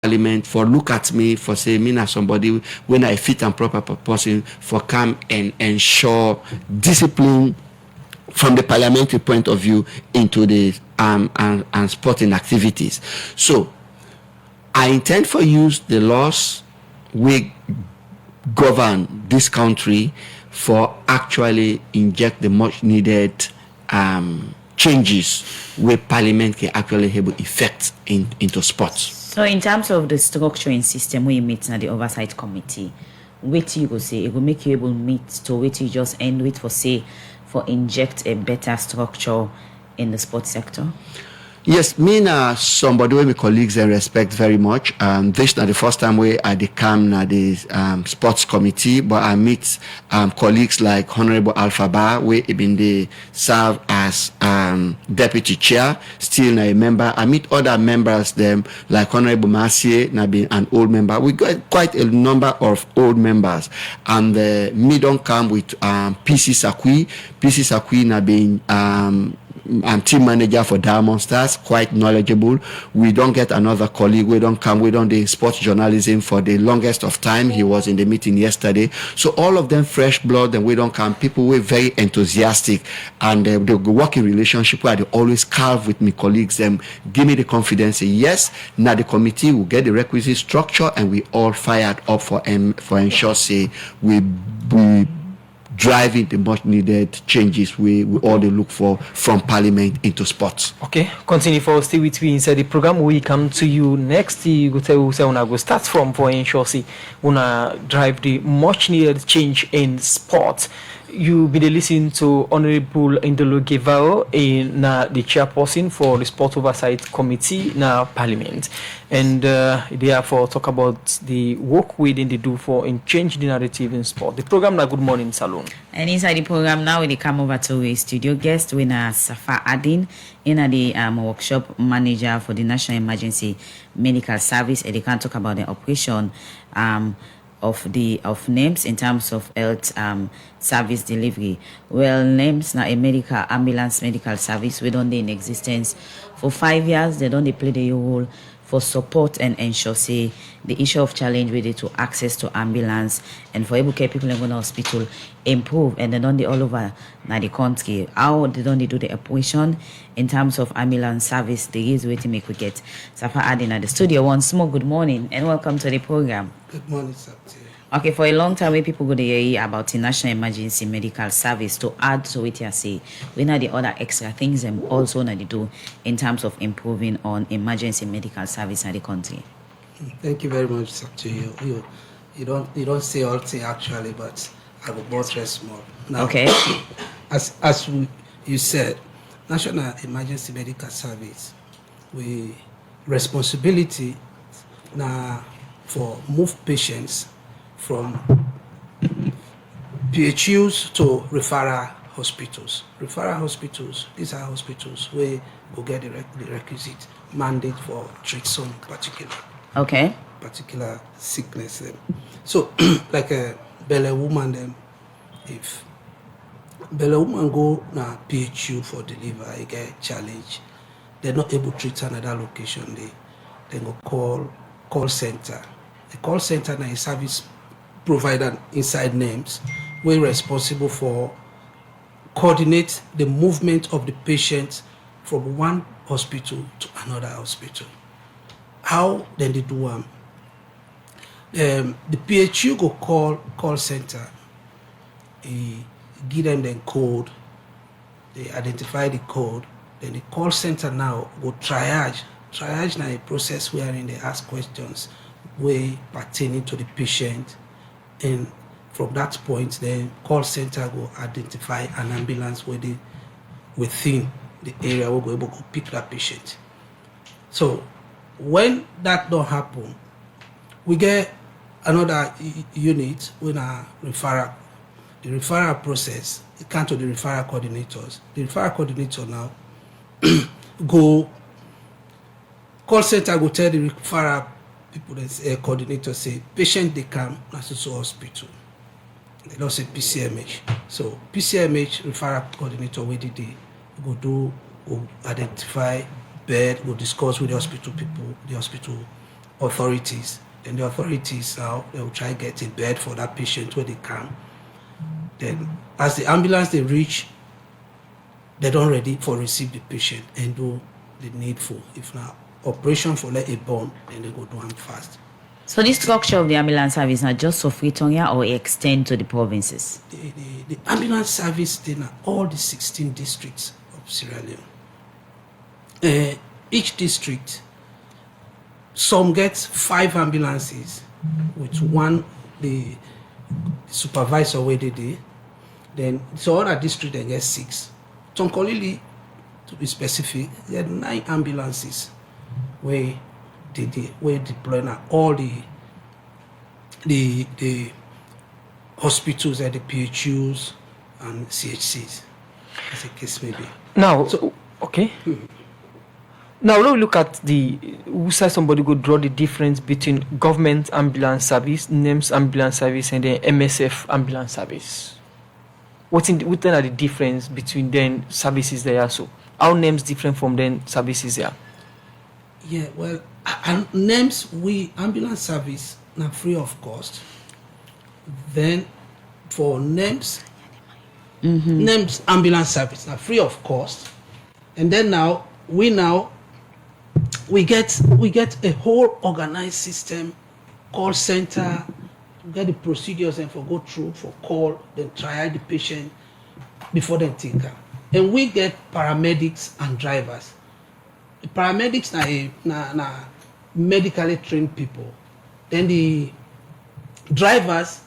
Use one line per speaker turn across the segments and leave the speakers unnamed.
parliament for look at me for say me na somebody when I fit and proper person for come and ensure discipline from the parliamentary point of view into the and sporting activities. So I intend for use the laws we govern this country for actually inject the much needed changes where parliament can actually have effect into sports.
So in terms of the structuring system we meet in the oversight committee, what you go say it will make you able meet to wait you just end with for say for inject a better structure in the sports sector?
Yes, me na somebody where my colleagues I respect very much. This is not the first time where I come na the sports committee, but I meet colleagues like Honorable Alphaba, where he been they serve as deputy chair, still na a member. I meet other members them like Honorable Marcier, na been an old member. We got quite a number of old members, and me don't come with PC Sakui. PC Sakui na been team manager for Diamond Stars, quite knowledgeable. We don't get another colleague. We don't do sports journalism for the longest of time. He was in the meeting yesterday. So all of them fresh blood, and we don't come. People were very enthusiastic, and the working relationship where they always carve with me colleagues. Them give me the confidence. Say, yes, now the committee will get the requisite structure, and we all fired up for ensure say we driving the much needed changes we all they look for from parliament into sports.
Okay, continue for stay with me inside the program. We come to you next. You go tell us una go start from for ensure see una drive the much needed change in sports. You be listening to Honorable Indolo Gevao in the chairperson for the Sport Oversight Committee na Parliament, and therefore talk about the work we they do for in change the narrative in sport. The program na Good Morning Salone.
And inside the program now we come over to a studio guest we na Safa Adin in the workshop manager for the National Emergency Medical Service, and they can talk about the operation of names in terms of health service delivery. Well, names now a medical ambulance medical service we don't in existence for 5 years. They don't play the role for support and ensure say the issue of challenge with it to access to ambulance and for able care people in going hospital improve, and they don't all over now the country. How they don't do the operation in terms of ambulance service, there is way to make we get Safa Adin at the studio once more. Good morning and welcome to the program.
Good morning, sir.
Okay, for a long time, when people go to hear about the National Emergency Medical Service, to add to it, you say we know the other extra things and also know they do in terms of improving on emergency medical service in the country.
Thank you very much, sir. You don't say all things actually, but I will buttress more. Now,
okay.
As you said, National Emergency Medical Service, we responsibility now for move patients from PHUs to referral hospitals. Referral hospitals, these are hospitals where we get the requisite mandate for treat some particular sickness. So, like a belly woman, them, if belly woman go na PHU for delivery, get challenge, they're not able to treat another location. They go call center. The call center na a service provider inside names. We're responsible for coordinate the movement of the patient from one hospital to another hospital. How then they do the PHU go call center. He give them the code. They identify the code. Then the call center now go triage. Triage now a process wherein they ask questions way pertaining to the patient, and from that point then call center will identify an ambulance within the area we'll go able to pick that patient. So when that don't happen, we get another unit with a referral. The referral process, it comes to the referral coordinators. The referral coordinator now go call center go tell the referral people, coordinator say patient they come na so hospital. They don't say PCMH. So PCMH referral coordinator where did they go identify bed, go discuss with the hospital people, the hospital authorities. Then the authorities now they will try get a bed for that patient where they can. Then as the ambulance they reach, they don't ready for receive the patient and do the needful. If now operation for let a born, then they go do them fast.
So this structure of the ambulance service not just of Pretoria or extend to the provinces?
The ambulance service in all the 16 districts of Sierra Leone. Each district, some get 5 ambulances with one the supervisor where they did. Then so other district they get 6. Tonkolili, to be specific, they had 9 ambulances where they deploy now all the hospitals at the PHUs and CHCs, as a case may be.
Now, okay. Now, let's look at who said somebody could draw the difference between government ambulance service, NEMS ambulance service, and the MSF ambulance service. What then are the difference between then services there? So, how NEMS different from then services there?
Yeah, well, NEMS, ambulance service now free of cost. Then for NEMS, NEMS ambulance service now free of cost. And then now we get a whole organized system, call center, get the procedures and go through for call, then triage the patient before they take her. And we get paramedics and drivers. The paramedics are medically trained people. Then the drivers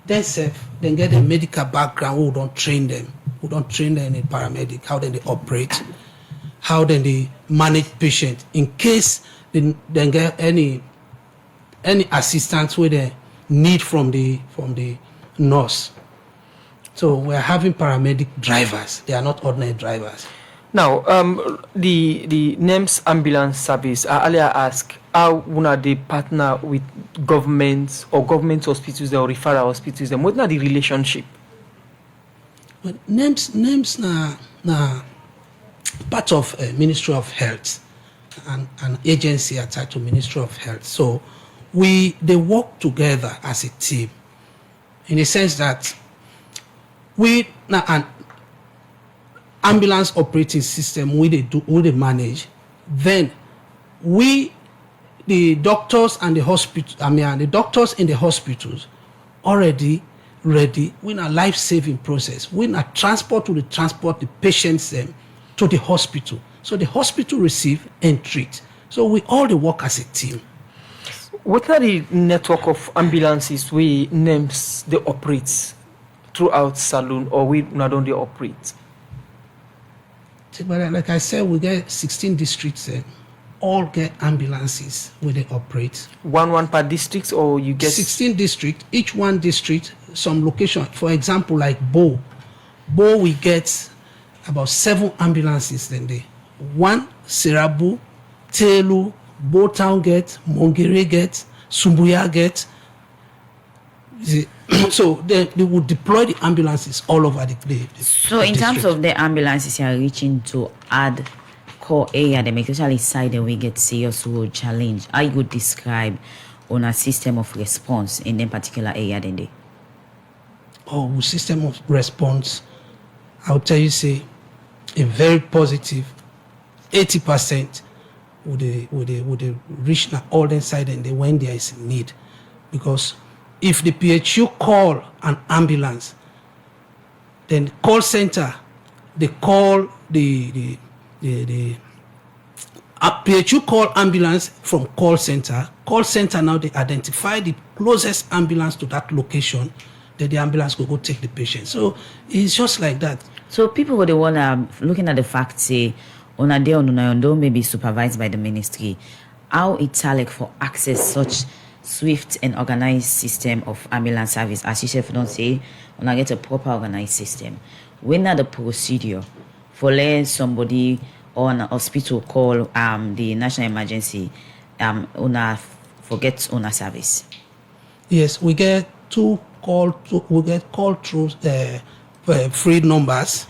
themselves then get a medical background who don't train them in paramedic, how then they operate, how then they manage patient in case they get any assistance where they need from the nurse. So we're having paramedic drivers. They are not ordinary drivers.
Now, the NEMS ambulance service, I earlier asked how they partner with governments or government hospitals or referral hospitals, and what are the relationship?
Well, NEMS na part of Ministry of Health and an agency attached to Ministry of Health. So they work together as a team in the sense that an ambulance operating system we they manage, then the doctors and the hospital, the doctors in the hospitals already ready. We a life-saving process. We transport the patients to the hospital. So the hospital receive and treat. So we all work as a team.
What are the network of ambulances we NEMS they operate throughout Salone, or we not only operate?
But like I said, we get 16 districts. All get ambulances where they operate.
One per district, or you get
16 districts. Each one district, some location. For example, like Bo, we get about 7 ambulances. Then they 1 Serabu, Telu, Bo Town get, Mongere get, Sumbuya get. So they would deploy the ambulances all over the place.
So in terms of the ambulances you are reaching to add core area, them especially side that we get serious road challenge, how you would describe on a system of response in that particular area then they?
Oh, system of response, I'll tell you, say a very positive 80% would they reach now all the side and they when there is need. Because if the PHU call an ambulance, then call center, they call the PHU call ambulance from call center. Call center now they identify the closest ambulance to that location. Then the ambulance will go take the patient. So it's just like that.
So people would want looking at the fact say on a day on may be supervised by the ministry. How it's like for access such swift and organized system of ambulance service, as you said, don't say, when I get a proper organized system. When are the procedure for letting somebody or an hospital call the national emergency forget on a service?
Yes, we get call through free numbers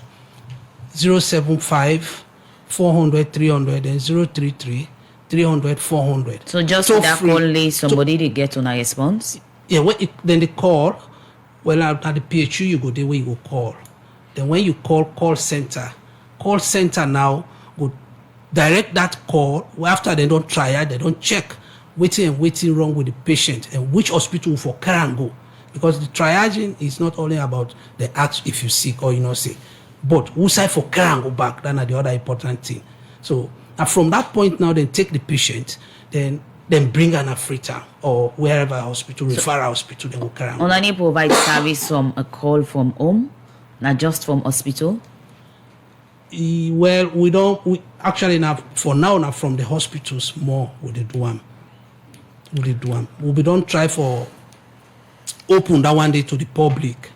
075 400 300 and 033 300, 400.
So just
So
that
free.
call list, somebody they get on a response.
Yeah, then they call. Well, at the PHU, you go there where you go call. Then when you call center now go direct that call. After they don't try it, they don't check waiting wrong with the patient and which hospital for can go. Because the triaging is not only about the ask if you sick or you not sick, but who side for can go back. That's the other important thing. So from that point now, then take the patient, then bring an Afrita or wherever hospital, referral hospital, then go carry.
Only provide service from a call from home, not just from hospital.
Well, we actually now for now from the hospitals more we dey do them. We don't try for open that one day to the public.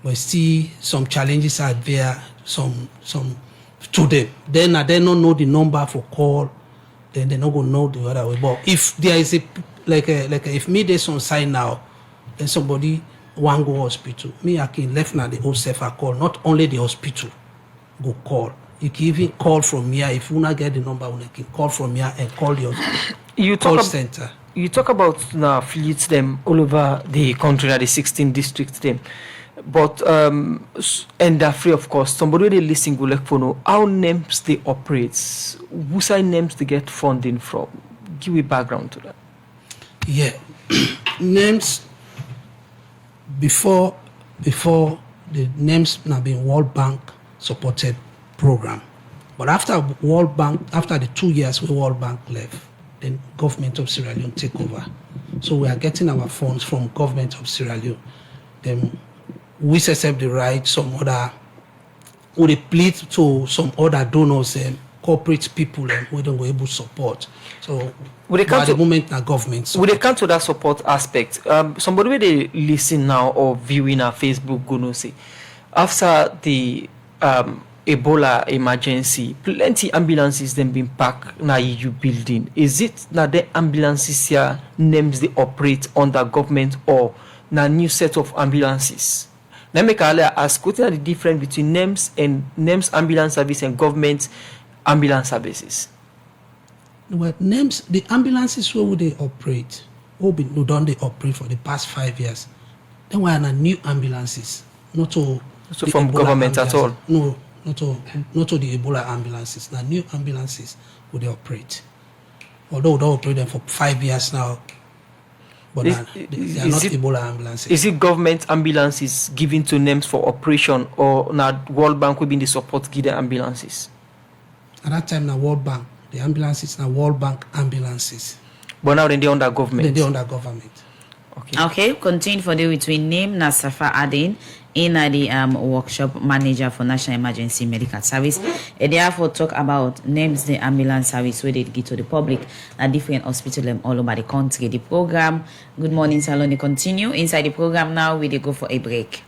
We see some challenges are there, some to them. Then they don't know the number for call, then they not gonna know the other way. But if there is if me there's on site now, then somebody want go hospital, me I can left now the whole self I call, not only the hospital go call. You can even call from here if you not get the number, you can call from here and call your call center.
You talk about now affiliates them all over the country, the 16 districts them. But and they're free, of course. Somebody they listen go like for know how names they operate, who side names they get funding from. Give a background to that.
Yeah, names before the names now been World Bank supported program, but after the 2 years we World Bank left, then government of Sierra Leone take over. So we are getting our funds from government of Sierra Leone. Then we accept the right, some other, we plead to some other donors and corporate people and we don't go able to support. So at the moment now government support.
When they come to that support aspect, somebody where they listen now or viewing our Facebook gonna say after the Ebola emergency, plenty ambulances then been packed na EU building. Is it na the ambulances here names they operate under government or na new set of ambulances? Let me ask, what are the difference between NEMS and NEMS ambulance service and government ambulance services?
Well, NEMS, the ambulances where would they operate? Who done they operate for the past 5 years? Then why are new ambulances? Not to
so from Ebola government ambulances. At all?
No, not to the Ebola ambulances. Now new ambulances would they operate. Although we don't operate them for 5 years now. But they are not Ebola ambulances.
Is it government ambulances given to NEMS for operation or now World Bank will be in the support give the ambulances?
At that time now World Bank, the ambulances now World Bank ambulances.
But now they're under government.
They're under government.
Okay, continue for the between name Nasafa Adin in the workshop manager for National Emergency Medical Service. And therefore talk about names the ambulance service where they give to the public at different hospitals all over the country. The program, Good Morning Salone, continue. Inside the program now, we go for a break.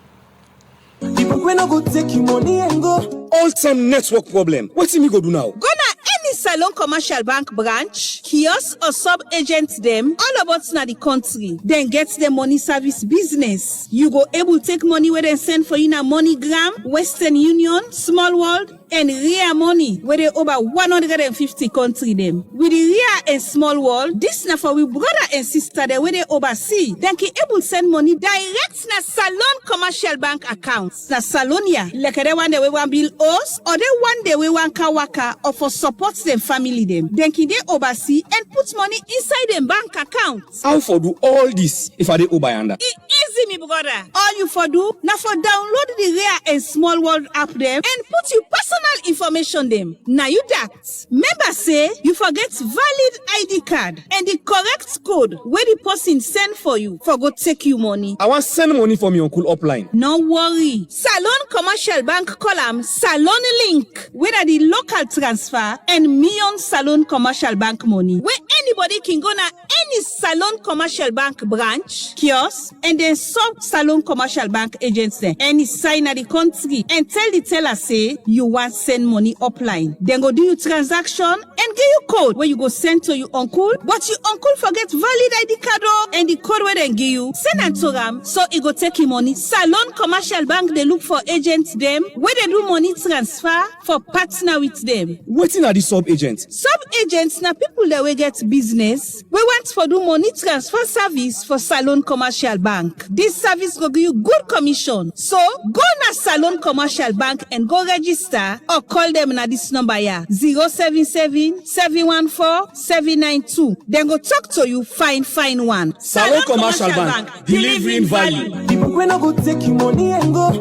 People when I go take you money and go.
All time network problem. What's me go do now?
Go na any Salone Commercial Bank branch, kiosk or sub-agent them all about na the country. Then get the money service business. You go able take money where they send for you na MoneyGram, Western Union, Small World, and Ria Money where they over 150 country them. With the Ria and Small World, this na for we brother and sister there where they oversee. Then can able send money direct na Salone Commercial Bank accounts. Na Salonia, like they one day we want bill us or they one day we want kawaka or for support them family them. Then can they oversee and put money inside them bank accounts.
How for do all this if I dey Obayanda?
Easy me brother. All you for do na for download the Ria and Small World app them and put your personal information them. Now you that. Remember say you forget valid ID card and the correct code where the person send for you for go take you money.
I want send money for me uncle upline.
No worry. Salone Commercial Bank column Salone Link where the local transfer and Million Salone Commercial Bank money where anybody can go na any Salone Commercial Bank branch, kiosk and then sub Salone Commercial Bank agents dem any sign at the country and tell the teller say you want send money upline. Then go do your transaction and give you code where you go send to your uncle, but your uncle forget valid ID card and the code where they give you send am to am so he go take him money. Salone Commercial Bank they look for agents them where they do money transfer for partner with them.
Wetin are the sub-agents?
Sub-agents na people that we get business. We want for do money transfer service for Salone Commercial Bank. This service will give you good commission. So go na Salone Commercial Bank and go register or call them na this number here 077-714-792. Then go talk to you fine one.
Salone Commercial Bank, delivering value.
People when I go take your money and go.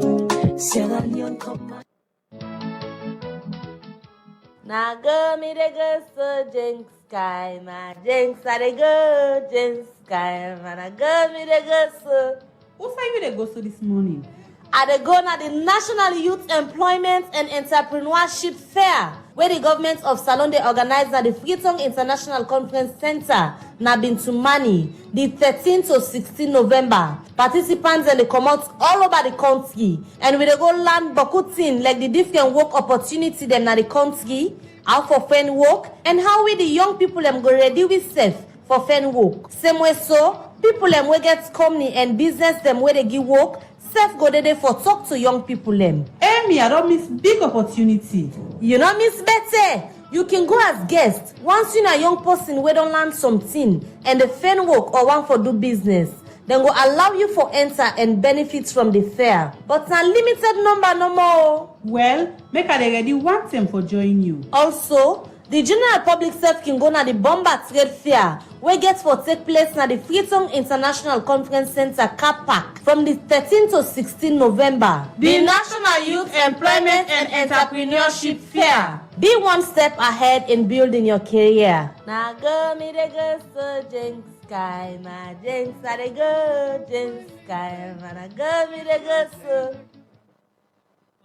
Sierra Leone come.
Na go me de go so jinx sky, ma jinx I de go jinx sky, man I go me de go so.
Who say you dey go so this morning?
I de go na the National Youth Employment and Entrepreneurship Fair, where the government of Salone they organize na the Freetown International Conference Center na Bintumani, the 13th to 16 November. Participants and they come out all over the country, and we dey go learn boku thing like the different work opportunity them na the country, how for fan work, and how we the young people them go ready with self for fan work. Same way so, people them we get company and business them where they give work, self go there for talk to young people them.
Me, I don't miss big opportunity.
You know Miss Betty, you can go as guest once you a young person we don't learn something and the fan work or want for do business. Then go allow you for enter and benefits from the fair. But a limited number no more.
Well, make I dey ready one time for join you.
Also, the general public self can go na the Bomba Trade Fair, where get for take place na the Freetown International Conference Center car park from the 13th to 16 November. The National Youth Employment and Entrepreneurship Fair. Be one step ahead in building your career. Na go me de go so jinx sky, ma jinx I de go jinx sky, man I go me de go so.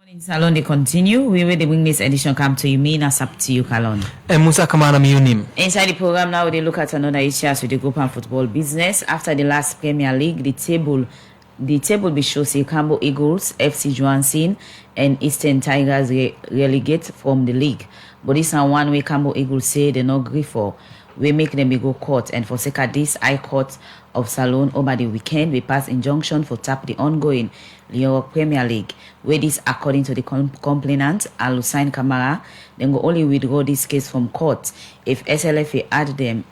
In Salone, they continue. We will bring this edition come to you. Me, that's up to you, Kalon.
And Musa Kamana Munim.
Inside the program now, they look at another issue with the group and football business. After the last Premier League, the table be show say Cambo Eagles, FC Johansen, and Eastern Tigers relegate from the league. But this is one way Cambo Eagles say they not agree for. We make them go court, and for sake of this, High Court of Salone over the weekend, we pass injunction for tap the ongoing Leone Premier League, where this, according to the complainant, Alusain Kamara, then go only withdraw this case from court if SLFA add them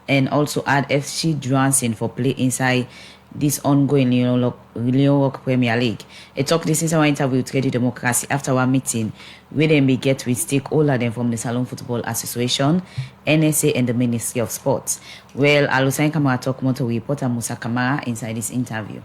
and also add FC Johansen for play inside this ongoing Leone Premier League. I talk this is our interview with Radio Democracy after our meeting where they may get with stakeholders them from the Salone Football Association, NSA and the Ministry of Sports. Well, Alusain Kamara talk more to reporter Musa Kamara inside this interview.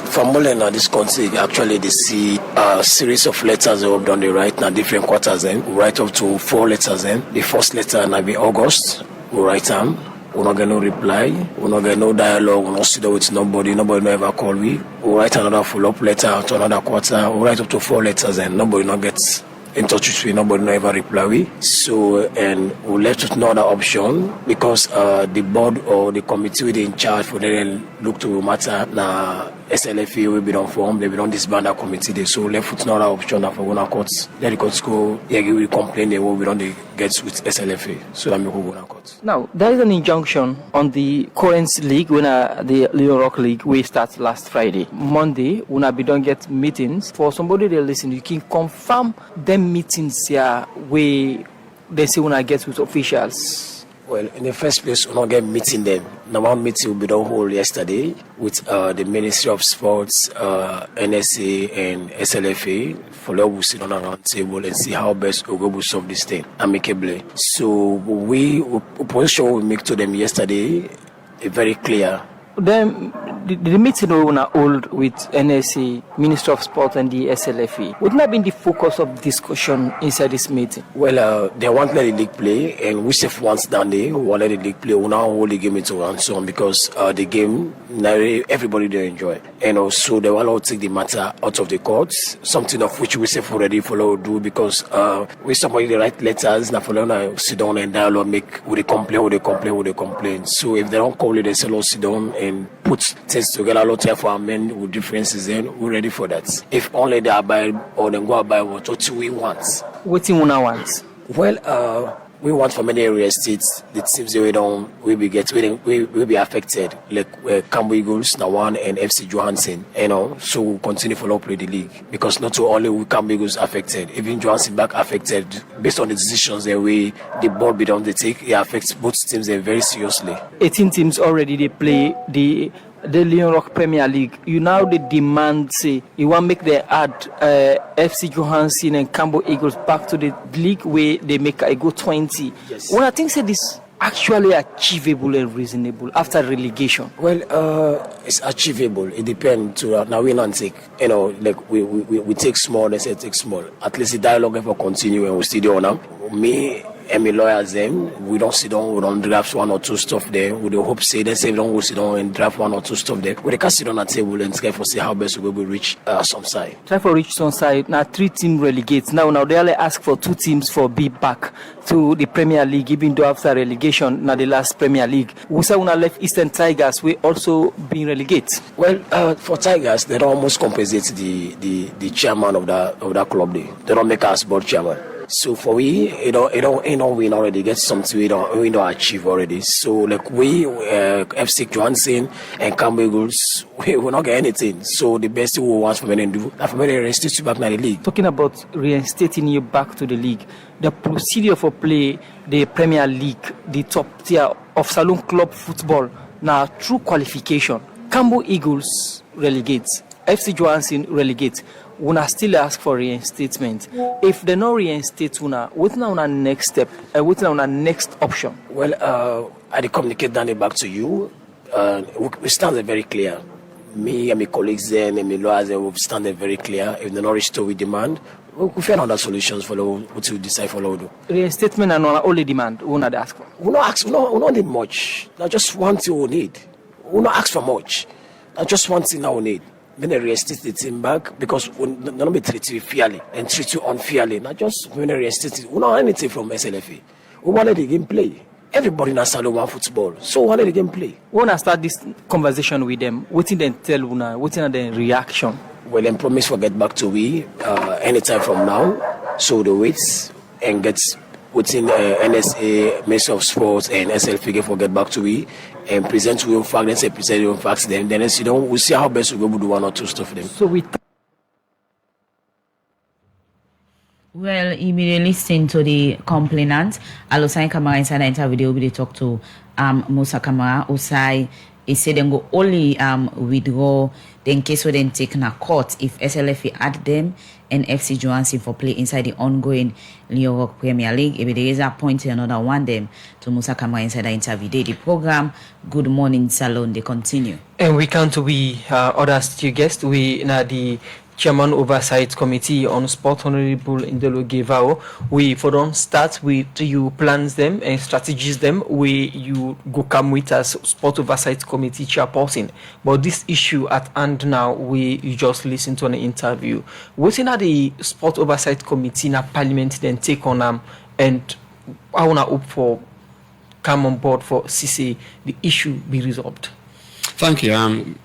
From Molena, this country, actually, they see a series of letters they have done. They write now different quarters. Then we write up to 4 letters. Then the first letter now be August. We write them. We not get no reply. We not get no dialogue. We not sit there with nobody. Nobody no ever call we. We write another follow-up letter to another quarter. We write up to 4 letters, and nobody not gets in touch with me. Nobody no ever reply we. So and we left with no other option because the board or the committee with in charge for them look to matter now. SLFA will be done formed, they will don't disband that committee. So left with no other option for one courts. Let the courts go, yeah, we complain, they will be done the gets with SLFA. So I'm going to go to court.
Now, there is an injunction on the current league when the Leone Rock League we start last Friday. Monday, when we don't get meetings, for somebody they listen, you can confirm them meetings here where they say when I get with officials.
Well, in the first place, we're not going to meeting them. The one meeting will be done whole yesterday with the Ministry of Sports, NSA, and SLFA. For that, we'll sit on a round table and see how best we're going to solve this thing amicably. So, position we make to them yesterday is very clear.
Then the meeting we wanna hold with NSA, Minister of Sport, and the SLFA, wouldn't have been the focus of discussion inside this meeting?
Well, they want to let the league play, and we say once down there, we want to let the league play. We now hold the game into and so on because the game, everybody they enjoy. And also, they want to take the matter out of the courts, something of which we say already follow do because we somebody they write letters, now follow sit down and dialogue, make with the complain. So if they don't call it, they say, sit down and put things together, a lot of for our men with differences, then we're ready for that. If only they abide or then go abide what we want.
What do you want?
Well, we want for many area states the teams that we be affected, like Cambo Eagles, Nawan, and FC Johansen, so we'll continue to play the league because not only we Cambo Eagles affected, even Johansen back affected based on the decisions that the board be done they take, it affects both teams very seriously. 18
teams already they play the Leone Premier League. You now the demand say you want to make them add FC Johansen and Cambo Eagles back to the league where they make a go 20.
Yes.
When I think say this actually achievable and reasonable after relegation.
Well, it's achievable. It depends to now we not take like we take small. They say take small. At least the dialogue ever continue and we still on now. Me and my lawyers them, we don't sit down, we don't draft one or two stuff there. We don't hope say they say we don't go sit down and draft one or two stuff there. We can sit on a table and try for see how best we will reach some side.
Try for reach some side. Now 3 teams relegate. Now they only ask for 2 teams for be back to the Premier League, even though after relegation, now the last Premier League. We say when I left Eastern Tigers, we also being relegated.
Well, for Tigers, they don't almost compensate the chairman of that club. They don't make us board chairman. So for we, we already get something we don't achieve already. So like we, FC Johansen and Cambo Eagles, we will not get anything. So the best thing we want for men to do, for men to reinstate you back in the league.
Talking about reinstating you back to the league, the procedure for play the Premier League, the top tier of Salone club football, now through qualification, Cambo Eagles relegates, FC Johansen relegates. Una still ask for reinstatement. If they no reinstate una, what's now our next step? What's now our next option?
Well, I communicate down back to you. We stand very clear. Me and my colleagues there and my lawyers we stand very clear. If they not reach to we demand, we find other solutions for what we decide for do.
Reinstatement and only demand. We not ask for.
We not ask. We not need much. Not just one thing we need. We not ask for much. Not just one thing we need. When they reinstate the team back because we not be treated you fairly and treat you unfairly. Not just when they reinstate it. We don't want anything from SLFA. We want the game play. Everybody in Salone want football, so we want the game play.
We want to start this conversation with them. What did they tell una? What is their reaction?
Well, then promise to get back to we anytime from now. So the waits and gets within NSA, Minister of Sports and SLFA for get back to we. And present your facts, let's say present your facts, then we'll see how best we'll do one or two stuff for them.
So we
well, immediately listen to the complainant. Alongside Kamara inside the interview, we talk to Musa Kamara. Usai, he said they go only withdraw. Then case we then take na court if SLFA add them and FC Johansen for play inside the ongoing Leone Premier League. If there is a point another one them to Musa Kamara inside the interview. The program Good Morning Salone they continue.
And we can't be other still guests. We now the Chairman Oversight Committee on Sport Honorable Indelo Gevao. We for don't start with you plans them and strategies them where you go come with us Sport Oversight Committee chairperson. But this issue at hand now you just listen to an interview. What's in the Sport Oversight Committee in a Parliament then take on and I wanna hope for come on board for CC the issue be resolved.
Thank you.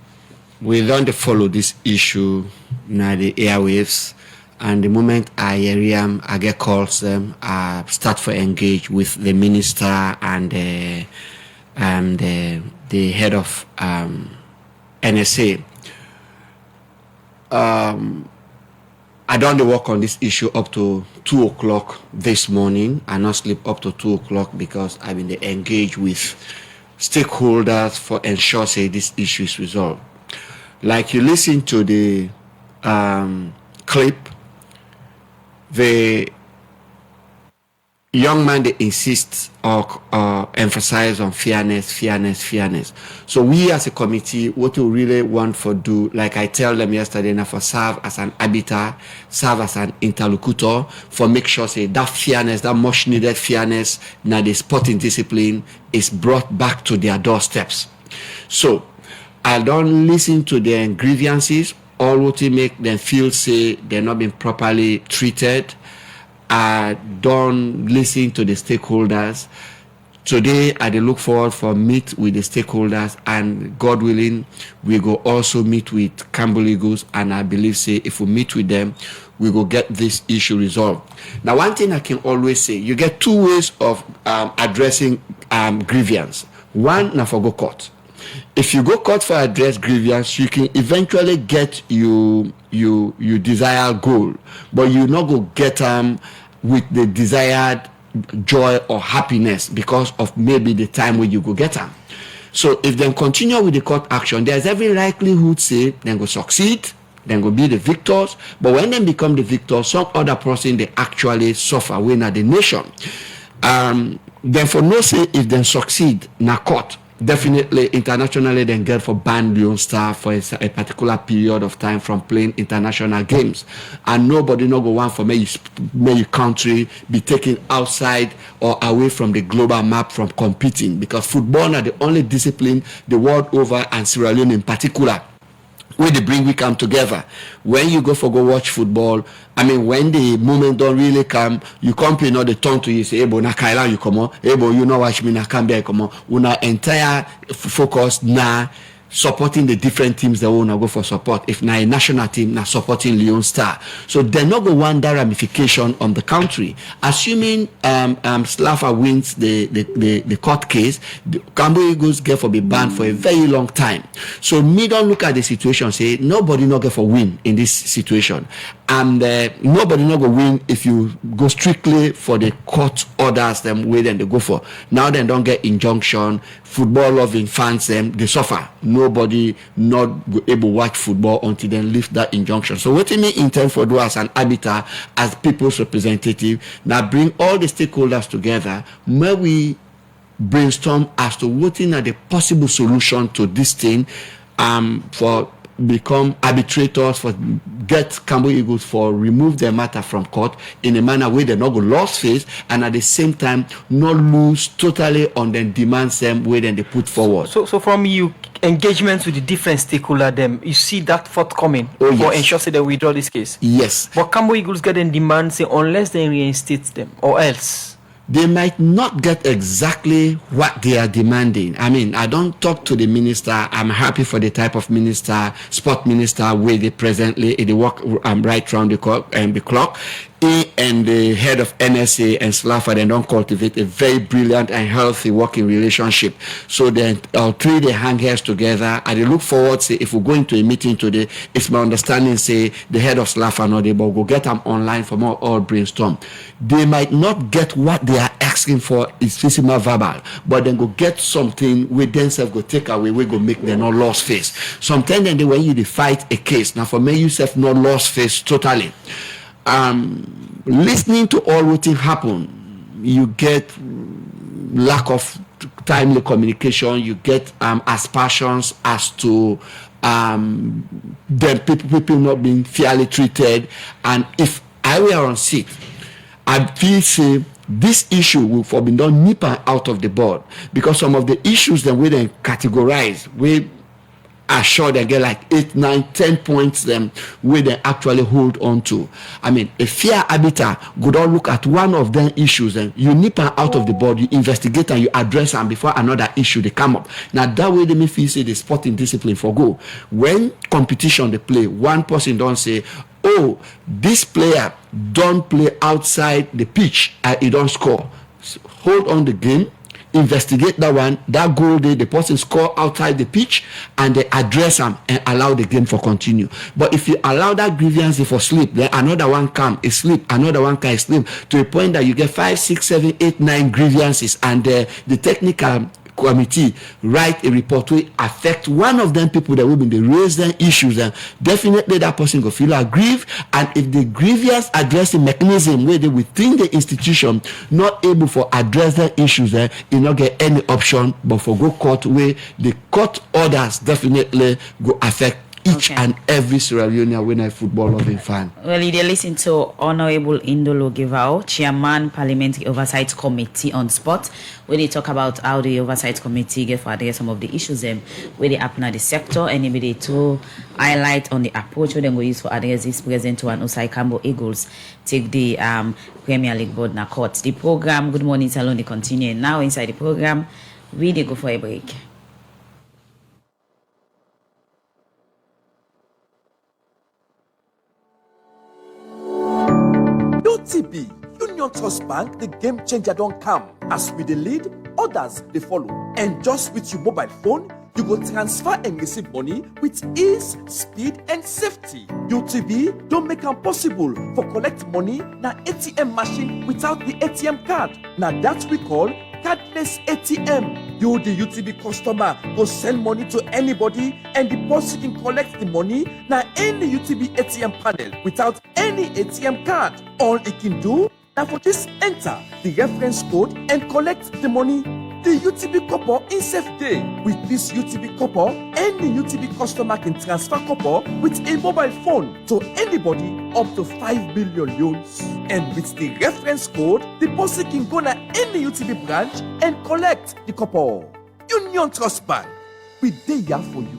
We don't follow this issue now the airwaves, and the moment I hear them, I get calls them. I start to engage with the minister and the head of NSA. I done the work on this issue up to 2 o'clock this morning. I not sleep up to 2 o'clock because I've been engaged with stakeholders for ensure say this issue is resolved. Like you listen to the clip, the young man, they insist or emphasize on fairness. So we as a committee, what we really want for do, like I tell them yesterday, now for serve as an arbiter, serve as an interlocutor, for make sure say that fairness, that much needed fairness, now the sporting discipline is brought back to their doorsteps. So I don't listen to their grievances, all what they make them feel say they're not being properly treated. I don't listen to the stakeholders. Today, I look forward for meet with the stakeholders, and God willing, we go also meet with Campbell Eagles, and I believe say if we meet with them, we will get this issue resolved. Now, one thing I can always say, you get two ways of addressing grievance. One, now for go court. If you go court for address grievance, you can eventually get you desired goal, but you not go get with the desired joy or happiness because of maybe the time when you go get them. So if they continue with the court action, there's every likelihood say they go succeed, then go be the victors. But when they become the victors, some other person they actually suffer when at the nation. Then for no say if they succeed na court, definitely internationally then get for ban Leone Star for a particular period of time from playing international games, and nobody no go want for may your country be taken outside or away from the global map from competing, because football are the only discipline the world over, and Sierra Leone in particular, where they bring we come together. When you go watch football, I mean, when the moment don't really come, you come you know the turn to you say, Ebo na Kaila you come on, Ebo you know watch me na Kambia you come on. Una entire focus na supporting the different teams that wanna go for support. If na a national team, na supporting Leone Star. So they're not going to want that ramification on the country. Assuming Slafa wins the court case, the Campbell Eagles get for be banned for a very long time. So me don't look at the situation, say nobody not get for win in this situation. And nobody not go win if you go strictly for the court orders them way then they go for. Now they don't get injunction. Football loving fans them they suffer. Nobody not able to watch football until they lift that injunction. So what me intend for do as an arbiter, as people's representative, now bring all the stakeholders together, where we brainstorm as to what are the possible solution to this thing, for become arbitrators, for get Campbell Eagles for remove their matter from court in a manner where they not go lost face, and at the same time not lose totally on the demands them where then they put forward.
So from you engagements with the different stakeholders, them you see that forthcoming for ensure that they withdraw this case.
Yes.
But Campbell Eagles get in demand say unless they reinstate them or else.
They might not get exactly what they are demanding. I mean, I don't talk to the minister. I'm happy for the type of minister, sport minister, where they presently they work right round the clock. He and the head of NSA and Slafa, they don't cultivate a very brilliant and healthy working relationship. So then all three they hang heads together. I look forward, say, if we go into a meeting today, it's my understanding, say, the head of Slafa no, they will go get them online for more all brainstorm. They might not get what they are asking for is physical verbal, but then go get something with themselves go take away, we go make them not lost face. Sometimes then when you fight a case, now for me yourself not lost face totally. Listening to all what happen, you get lack of timely communication, you get aspersions as to the people not being fairly treated. And if I were on seat, I feel say this issue will for be done nipper out of the board, because some of the issues that we then categorize, we are sure they get like 8, 9, 10 points them where they actually hold on to. I mean, a fair arbiter would all look at one of them issues and you nip her out of the board, you investigate and you address them before another issue they come up. Now that way they may feel say the sporting discipline for go. When competition they play, one person don't say, oh, this player don't play outside the pitch and he don't score. So hold on the game, investigate that one, that goal the person score outside the pitch, and they address them and allow the game for continue. But if you allow that grievance for sleep, then another one come is sleep, another one can sleep, to a point that you get 5, 6, 7, 8, 9 grievances, and the technical committee write a report will affect one of them people that will be raise them issues, and definitely that person go feel aggrieved. And if the grievous addressing mechanism where they within the institution not able for address the issues there, you not get any option but for go court where the court orders definitely go affect each and every Sierra Leonean winner football loving fan.
Well, you listen to Honorable Indolo Givao, Chairman Parliamentary Oversight Committee on Sport, when they talk about how the Oversight Committee get for address some of the issues where they happen at the sector, and maybe to highlight on the approach where they go use for address this present to an Osai Cambo Eagles take the Premier League board na court. The program, Good Morning Salone, they continue now. Inside the program, we they go for a break.
UTB, Union Trust Bank, the game changer don't come. As we the lead, others they follow. And just with your mobile phone, you go transfer and receive money with ease, speed, and safety. UTB don't make it possible for collect money na ATM machine without the ATM card. Now that we call cardless ATM. You, the UTB customer, go send money to anybody and the person can collect the money na any UTB ATM panel without any ATM card. All it can do now for this enter the reference code and collect the money. The UTB copper in safe day. With this UTB copper, any UTB customer can transfer copper with a mobile phone to anybody up to 5 billion loans. And with the reference code, the person can go to any UTB branch and collect the copper. Union Trust Bank, we there for you.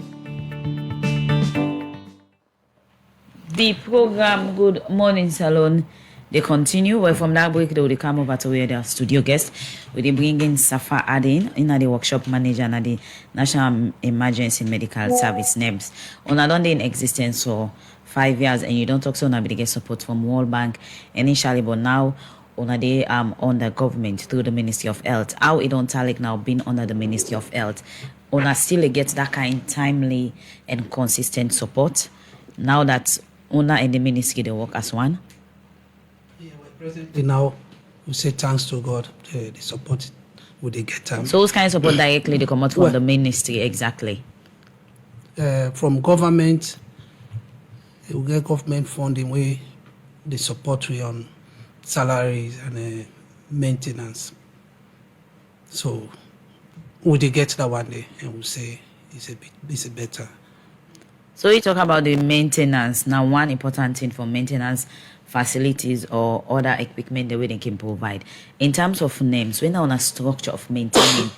The program Good Morning Salone, they continue. Well, from that break, they come over to where their studio guest. We they bring in Safa Adin, in the workshop manager and the National Emergency Medical Service NEMS. On a in existence for 5 years, and you don't talk so now, they get support from World Bank initially, but now on under government through the Ministry of Health. How it don't tell now being under the Ministry of Health, on still get that kind timely and consistent support. Now that Una and the ministry they work as one.
Presently now, we say thanks to God, the support we they get.
So those kind of support directly they come out from the ministry exactly?
From government, we get government funding where they support we on salaries and maintenance. So we they get that one day and we say it's a better.
So you talk about the maintenance. Now one important thing for maintenance facilities or other equipment the way they can provide. In terms of names, we're now on a structure of maintaining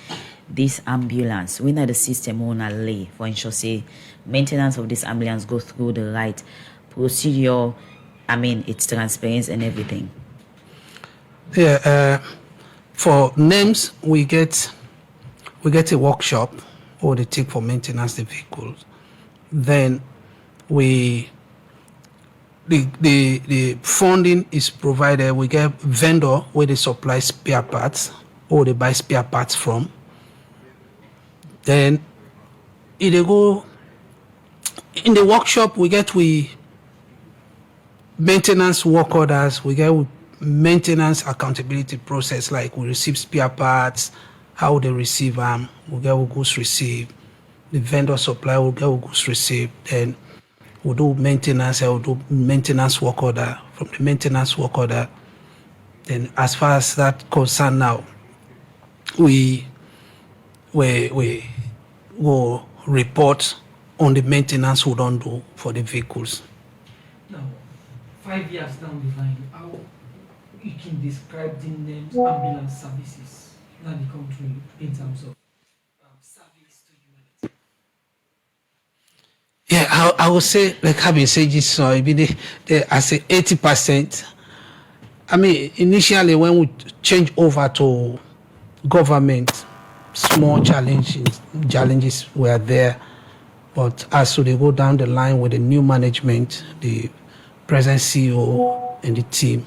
this ambulance. We know the system on a lay for ensure say maintenance of this ambulance go through the right procedure. I mean, it's transparent and everything.
Yeah, for names we get a workshop or they take for maintenance the vehicles. Then the funding is provided. We get vendor where they supply spare parts or they buy spare parts from. Then if they go in the workshop, we get maintenance work orders. We get maintenance accountability process, like we receive spare parts, how they receive them. We get what goods receive. The vendor supply will get what goods receive. Then we'll do maintenance. We'll do maintenance work order. From the maintenance work order, then as far as that concern now, we will report on the maintenance we don't do for the vehicles.
Now, 5 years down the line, how you can describe the names ambulance services in the country in terms of service to humanity?
Yeah, I would say, like having said this, so I say 80%. I mean, initially when we change over to government, small challenges were there. But as they go down the line with the new management, the present CEO and the team,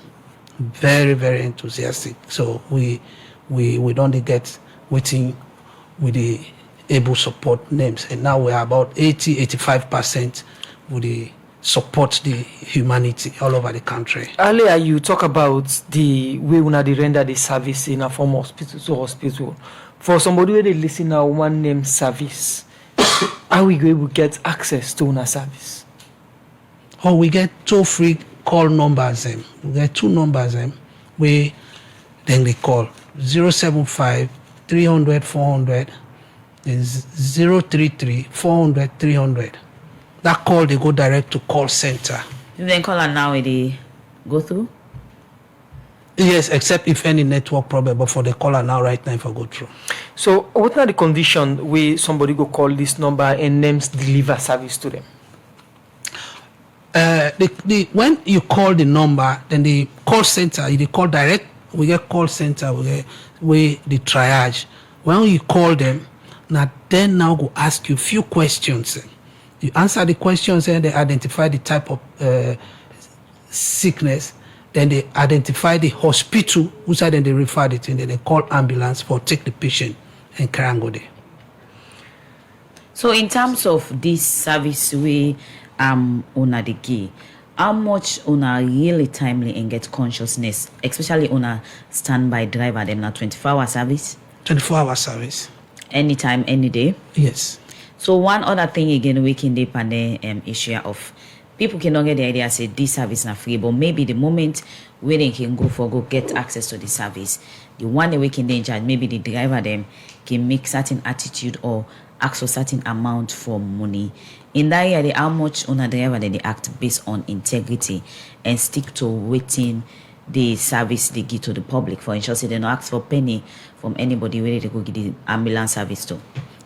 very, very enthusiastic. So we don't get waiting with the able support names. And now we're about 85% with the support the humanity all over the country.
Earlier you talk about the way we render the service in a form of hospital to hospital. For somebody where they listen now, one name service, how we going to get access to una service?
Oh, we get toll-free call numbers. We get 2 numbers. We then they call 075 300 400 is 033 400 300. That call they go direct to call center.
If they call and now they go through?
Yes, except if any network problem, but for the caller now right now if I go through.
So what are the conditions where somebody go call this number and names deliver service to them?
When you call the number, then the call center, you call direct, we get call center, we the triage. When you call them, now go ask you few questions. You answer the questions and they identify the type of sickness. Then they identify the hospital, who side then they refer it, and then they call ambulance for take the patient and carry and go there.
So in terms of this service we una the key, how much una really timely and get consciousness, especially una standby driver, them na 24-hour service?
24-hour service.
Anytime, any day?
Yes.
So one other thing again, we can dip on the issue of people cannot get the idea say this service is free, but maybe the moment where they can go get access to the service, the one they can in charge, maybe the driver them can make certain attitude or ask for certain amount for money. In that area, how much on a driver they act based on integrity and stick to waiting the service they give to the public. For instance, they don't ask for penny from anybody where they go get the ambulance service to.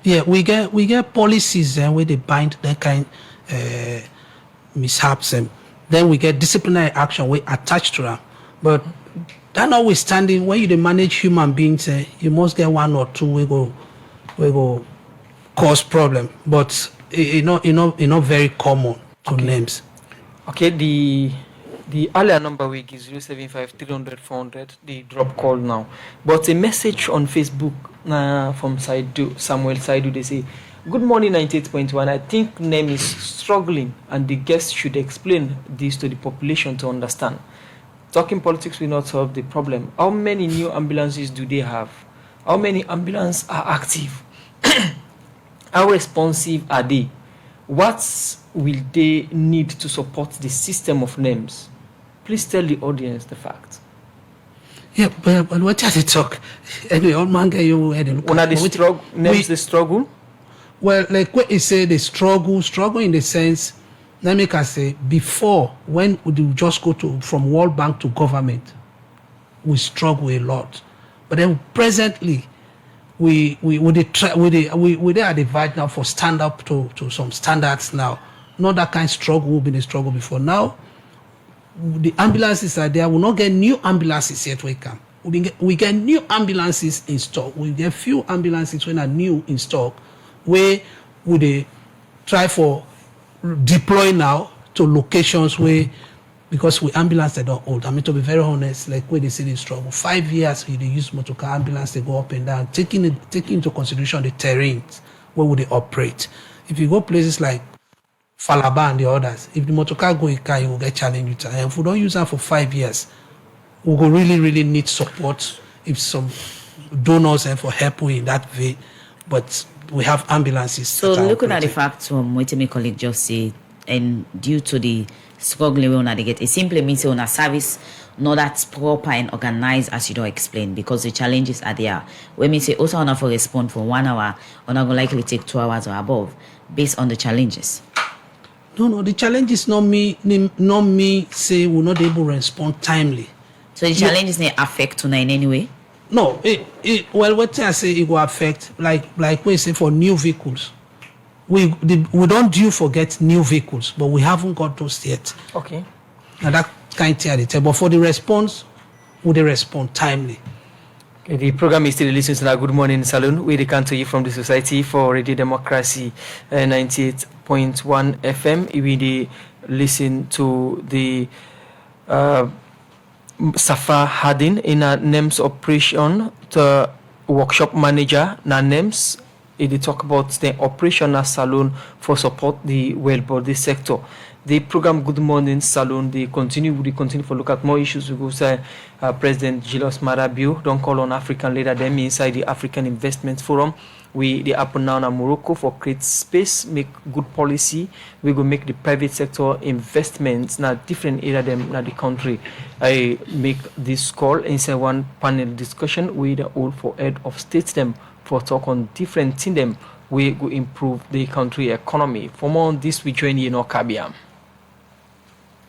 Yeah, we get policies where they bind that kind mishaps, and then we get disciplinary action we attached to them. But that notwithstanding, when you manage human beings, you must get 1 or 2 we go cause problem. But it's not very common to names.
Okay, the earlier number we give 075 300 400, the drop call now. But a message on Facebook from Samuel Saidu, they say, good morning 98.1. I think name is struggling and the guest should explain this to the population to understand. Talking politics will not solve the problem. How many new ambulances do they have? How many ambulances are active? How responsive are they? What will they need to support the system of names? Please tell the audience the fact.
Yeah, but what are they talk? Anyway, old man get you head and
One of the names the struggle?
Well, like what you say, the struggle in the sense, let me say, before, when we just go from World Bank to government, we struggle a lot. But then presently, we are at the verge now for stand up to some standards now. Not that kind of struggle will be the struggle before. Now, the ambulances are there. We'll not get new ambulances yet we come. We get new ambulances in stock. We get few ambulances when are new in stock. Where would they try for deploy now to locations where, because we ambulance they don't old. I mean, to be very honest, like where they say they struggle. 5 years they use motor car ambulance, they go up and down, taking into consideration the terrains where would they operate. If you go places like Falaba and the others, if the motor car go in car, you will get challenged. And if we don't use that for 5 years, we will really need support if some donors and for help in that way. But we have ambulances.
So looking at the facts from what my colleague just said, and due to the struggling we want to get, it simply means on a service not that proper and organized as you don't explain, because the challenges are there. When we say also on for respond for 1 hour, on going likely take 2 hours or above, based on the challenges.
No, the challenge is not me say we're not able to respond timely.
So the challenges may affect tonight in any way?
No, well, what I say it will affect, like we say for new vehicles. We don't due for get new vehicles, but we haven't got those yet.
Okay.
Now that kind of tell. But for the response, would they respond timely?
Okay, the program is still listening to our Good Morning Salone. We come to you from the Society for Radio Democracy 98.1 FM. We listen to the Safa Hadin in a NEMS operation, the workshop manager na NEMS. They talk about the operational salon for support the well body sector. The program Good Morning Salone, we continue to look at more issues. We go say President Julius Maada Bio don't call on African leader them inside the African Investment Forum. They happen now in Morocco for create space, make good policy. We go make the private sector investments na different area them na the country. I make this call inside one panel discussion with the all for head of states them for talk on different thing them we go improve the country economy. For more on this, we join you in Okabiam.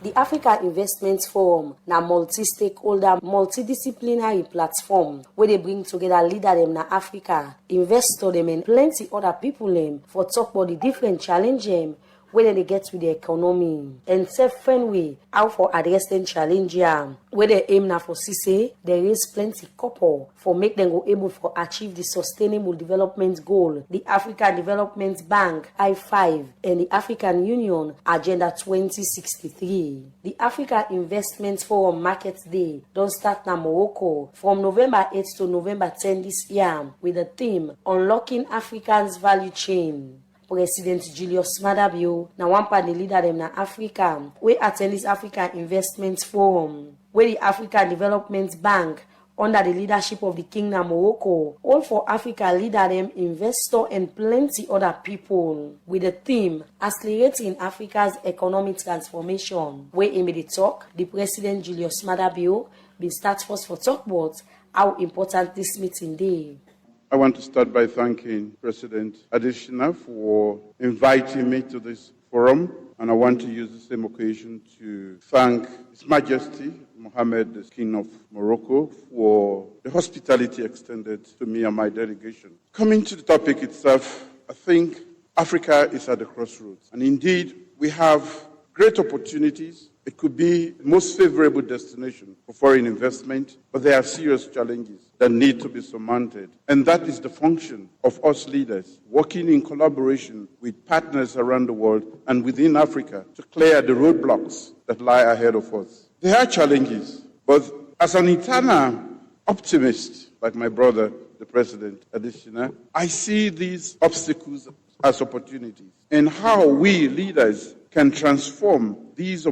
The Africa Investment Forum na multi-stakeholder, multidisciplinary platform where they bring together leader them na Africa, investor them and plenty other people them for talk about the different challenge them where they get with the economy and friend way how for address them challenge where they aim na for CC there is plenty couple for make them go able for achieve the sustainable development goal, the African Development Bank I5 and the African Union Agenda 2063. The Africa Investment Forum Market Day don't start na Morocco from November 8 to November 10 this year with the theme Unlocking Africa's Value Chain. President Julius Maada Bio na one part the leader them na Africa we attend this African Investment Forum where the African Development Bank under the leadership of the Kingdom Morocco all for Africa leader them investor and plenty other people with the theme Accelerating Africa's Economic Transformation where in the talk the President Julius Maada Bio been start first for talk about how important this meeting day.
I want to start by thanking President Adesina for inviting me to this forum, and I want to use the same occasion to thank His Majesty Mohammed, the King of Morocco, for the hospitality extended to me and my delegation. Coming to the topic itself, I think Africa is at the crossroads, and indeed we have great opportunities. It could be the most favorable destination for foreign investment, but there are serious challenges that need to be surmounted. And that is the function of us leaders, working in collaboration with partners around the world and within Africa to clear the roadblocks that lie ahead of us. There are challenges, but as an eternal optimist, like my brother, the President Adesina, I see these obstacles as opportunities. And how we leaders can transform these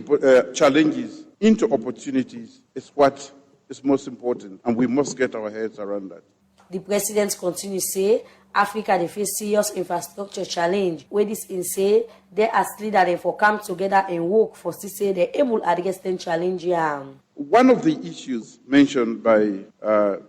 challenges into opportunities is what is most important, and we must get our heads around that.
The President continues to say, Africa they face serious infrastructure challenge, where this in say they as leaders they for come together and work for to say they able to address them challenge.
One of the issues mentioned by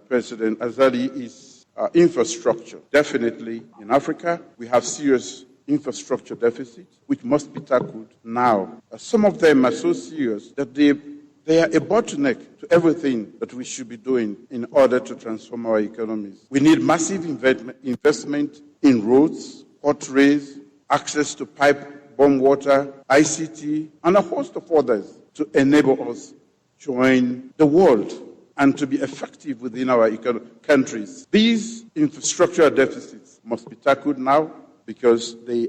President Azali is infrastructure. Definitely in Africa, we have serious infrastructure deficits, which must be tackled now. Some of them are so serious that they are a bottleneck to everything that we should be doing in order to transform our economies. We need massive investment in roads, portrays, access to pipe, bomb water, ICT, and a host of others to enable us to join the world and to be effective within our countries. These infrastructural deficits must be tackled now, because they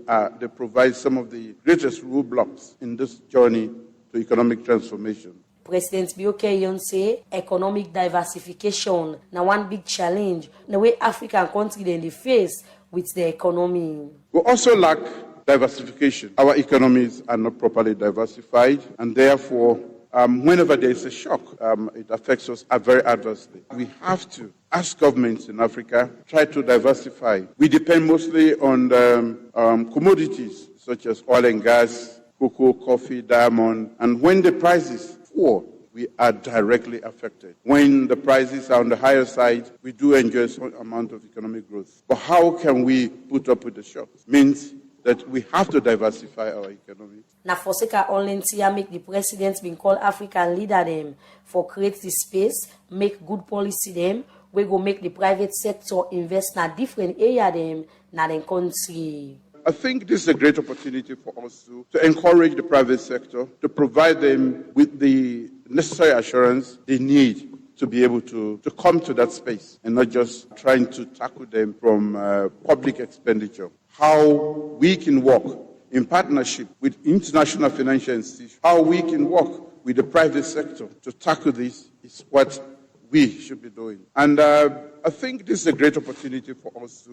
provide some of the greatest roadblocks in this journey to economic transformation.
President Bioke say economic diversification now one big challenge the way African countries they face with the economy.
We also lack diversification. Our economies are not properly diversified, and therefore whenever there is a shock, it affects us very adversely. We have to, as governments in Africa, try to diversify. We depend mostly on commodities such as oil and gas, cocoa, coffee, diamond, and when the prices fall, we are directly affected. When the prices are on the higher side, we do enjoy some amount of economic growth. But how can we put up with the shocks? Means that we have to diversify our economy.
Na forseka online make the president been called African leader them for create the space, make good policy them, we go make the private sector invest na different area them na the country.
I think this is a great opportunity for us to encourage the private sector, to provide them with the necessary assurance they need to be able to come to that space and not just trying to tackle them from public expenditure. How we can work in partnership with international financial institutions, how we can work with the private sector to tackle this is what we should be doing. And I think this is a great opportunity for us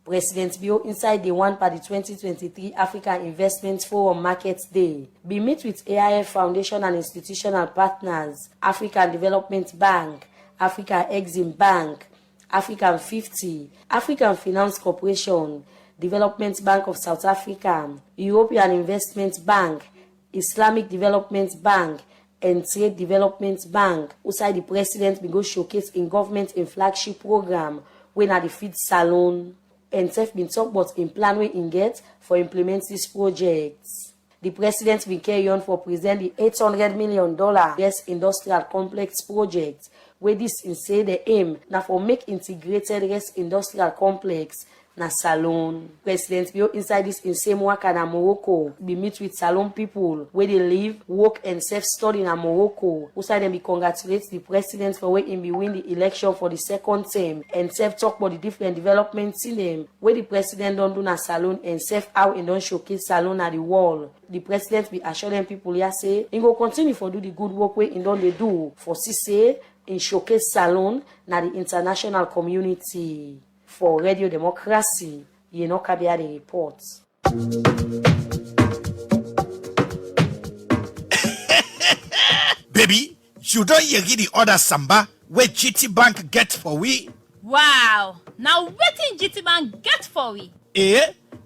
President Bio inside the one par the 2023 African Investment Forum Market Day. Be meet with AIF Foundation and institutional partners, African Development Bank, African Exim Bank, African 50, African Finance Corporation, Development Bank of South Africa, European Investment Bank, Islamic Development Bank, and Trade Development Bank. Outside the president be go showcase in government in flagship program when at the feed Salone. And self been talk about in plan way in get for implement these projects. The president will carry on for present the $800 million yes industrial complex project, where this is say the aim now for make integrated rest industrial complex na Salone. President Bio inside this in same work na Morocco be meet with Salone people where they live, work and self-study in Morocco. Outside them be congratulate the president for where him be win the election for the second term and self talk about the different developments in them where the president don't do na Salone and self how and don't showcase Salone at the wall. The president be assure them people here say he go continue for do the good work where he don't they do for say in showcase Salone na the international community. For Radio Democracy, Kabia the report.
Baby, you don't hear the other samba where GT Bank get for we?
Wow, now wetin GT Bank get for we?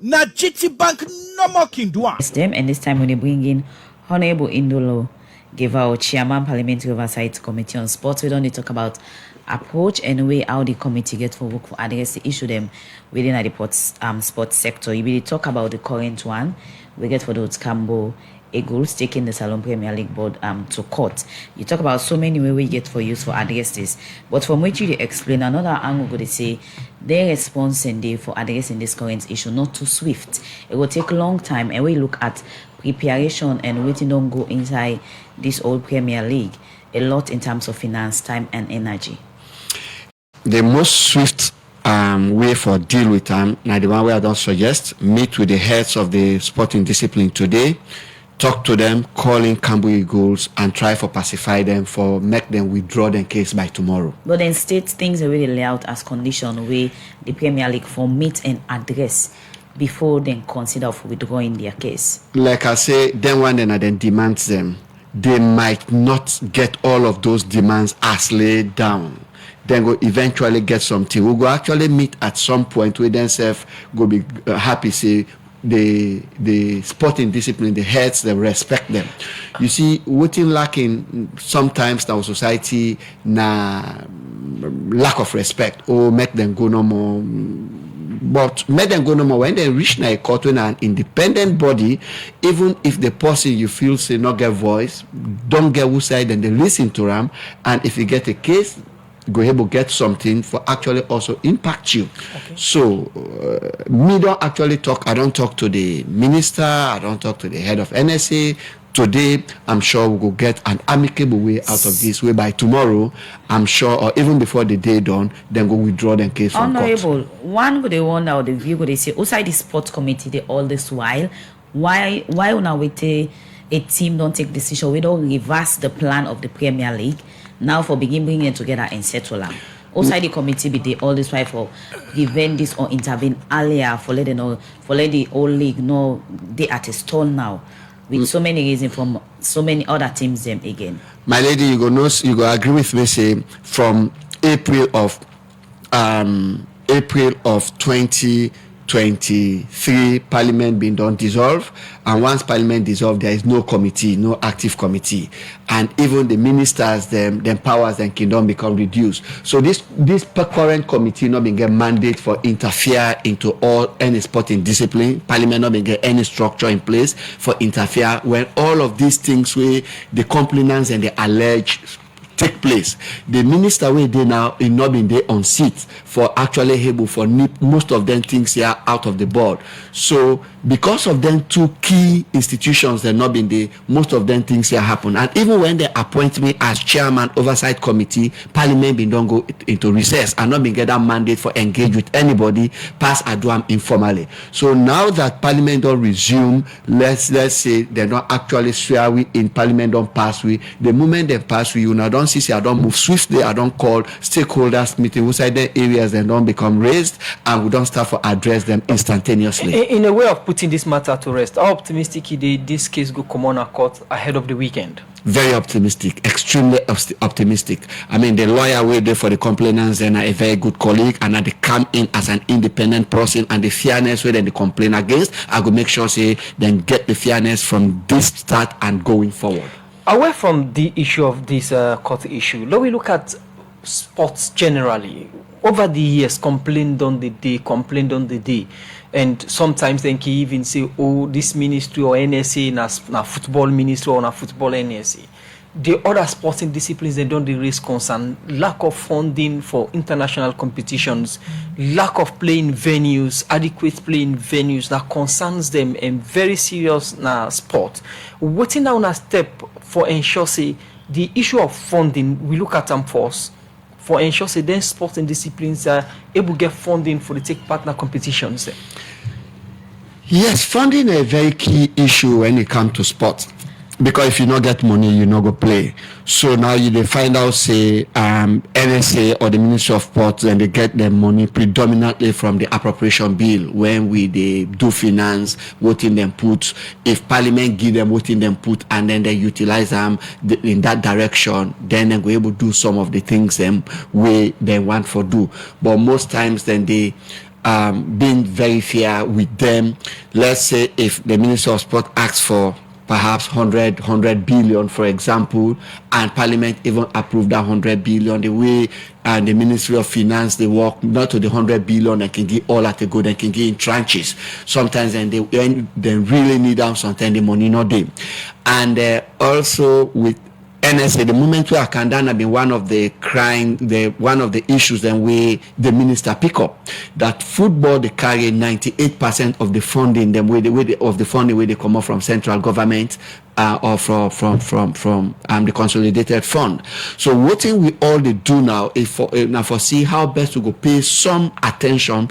Na GT Bank no more can do
It's them, and this time when they bring in Honorable Indolo, give our Chairman Parliamentary Oversight Committee on Sports. We don't need to talk about approach and way how the committee get for work for address the issue them within the sports sector. You really talk about the current one. We get for those Cambo Eagles taking the Salone Premier League board to court. You talk about so many ways we get for use for address this. But from which you explain another angle, they say their response and day for addressing this current issue not too swift. It will take a long time, and we look at preparation and waiting don't go inside this old Premier League a lot in terms of finance, time and energy.
The most swift way for deal with them, now the one way I don't suggest, meet with the heads of the sporting discipline today, talk to them, call in Cambo Eagles and try for pacify them, for make them withdraw their case by tomorrow.
But then state things are really laid out as condition where the Premier League for meet and address before then consider for withdrawing their case.
Like I say, then one then demands them, they might not get all of those demands as laid down. Then go eventually get something. We'll go actually meet at some point where themselves go be happy, say the sporting discipline, the heads, they respect them. You see, what in lacking sometimes in our society na lack of respect or make them go no more. But make them go no more when they reach a court when an independent body, even if the person you feel say not get voice, don't get who side, then they listen to them, and if you get a case, go able get something for actually also impact you. Okay. So me don't actually talk. I don't talk to the minister. I don't talk to the head of NSA. Today, I'm sure we will get an amicable way out of this. Way by tomorrow, I'm sure, or even before the day done, then go withdraw the case from court.
Honorable, one go they wonder or the view go they say outside the sports committee they all this while. Why una wait a team don't take decision? We don't reverse the plan of the Premier League. Now for begin bringing it together and settle them. Outside the committee be they all this why for prevent this or intervene earlier for let the whole league know they at a stall now with so many reasons from so many other teams them again.
My lady, you go agree with me, say from April of 2023 Parliament being done dissolve, and once Parliament dissolved, there is no committee, no active committee, and even the ministers, them powers and kingdom become reduced. So this current committee not being get mandate for interfere into all any sporting discipline. Parliament not being get any structure in place for interfere when all of these things where the complainants and the alleged take place. The minister where they now in not been there on seat for actually able for most of them things here out of the board. So because of them two key institutions that not been there, most of them things here happen. And even when they appoint me as chairman oversight committee, Parliament been don't go into recess and not been get that mandate for engage with anybody, pass Aduam informally. So now that Parliament don't resume, let's say they don't actually swear we in Parliament don't pass we. The moment they pass we, you now don't don't see, I don't move swiftly, I don't call stakeholders meeting, which are the areas that don't become raised, and we don't start to address them instantaneously.
In a way of putting this matter to rest, how optimistic this case go come on a court ahead of the weekend?
Very optimistic, extremely optimistic. I mean, the lawyer will there for the complainants and a very good colleague, and they come in as an independent person, and the fairness where they complain against, I will make sure say then get the fairness from this start and going forward.
Away from the issue of this court issue, let we look at sports generally. Over the years, complained on the day. And sometimes they can even say, oh, this ministry or NSA na football ministry or na football NSA. The other sporting disciplines, they don't raise concern. Lack of funding for international competitions, lack of playing venues, adequate playing venues that concerns them and very serious na sport. Waiting down a step for ensure say the issue of funding, we look at them first. For ensure say then sports and disciplines are able to get funding for the take partner competitions.
Yes, funding is a very key issue when it comes to sports. Because if you not get money, you not go play. So now they find out, say, NSA or the Ministry of Sports, and they get their money predominantly from the appropriation bill. When they do finance, what in them put, if Parliament give them what in them put, and then they utilize them in that direction, then they go able to do some of the things them way they want for do. But most times then they being very fair with them. Let's say if the Ministry of Sport asks for perhaps 100 billion, for example, and Parliament even approved that 100 billion, the way the Ministry of Finance, they work not to the 100 billion and can give all at a go, they can give in tranches. Sometimes and they really need them, sometimes the money not there. And also with NSA, the moment where Akandana have been one of the issues then we the minister pick up that football they carry 98% of the funding them of the funding where they come up from central government or from the consolidated fund. So what we all they do now is for see how best to go pay some attention,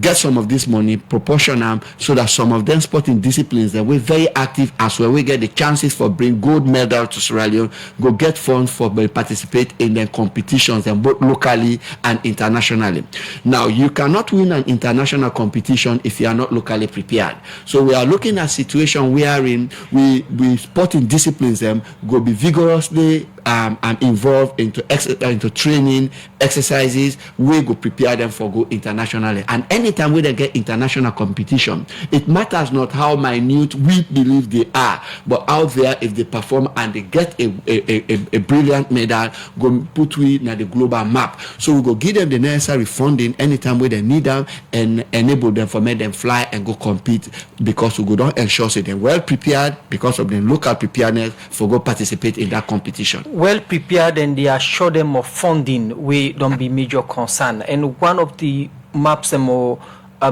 get some of this money, proportion them, so that some of them sporting disciplines that we're very active as well. We get the chances for bring gold medal to Sierra Leone, go get funds for participate in the competitions and both locally and internationally. Now you cannot win an international competition if you are not locally prepared. So we are looking at a situation wherein we sporting disciplines them go be vigorously and involved into training exercises. We go prepare them for go internationally, and anytime we they get international competition, it matters not how minute we believe they are, but out there if they perform and they get a brilliant medal, go put we in the global map. So we go give them the necessary funding anytime we they need them and enable them for make them fly and go compete, because we go don't ensure so they're well prepared because of the local preparedness for go participate in that competition.
Well prepared, and they assure them of funding we don't be major concern. And one of the maps them or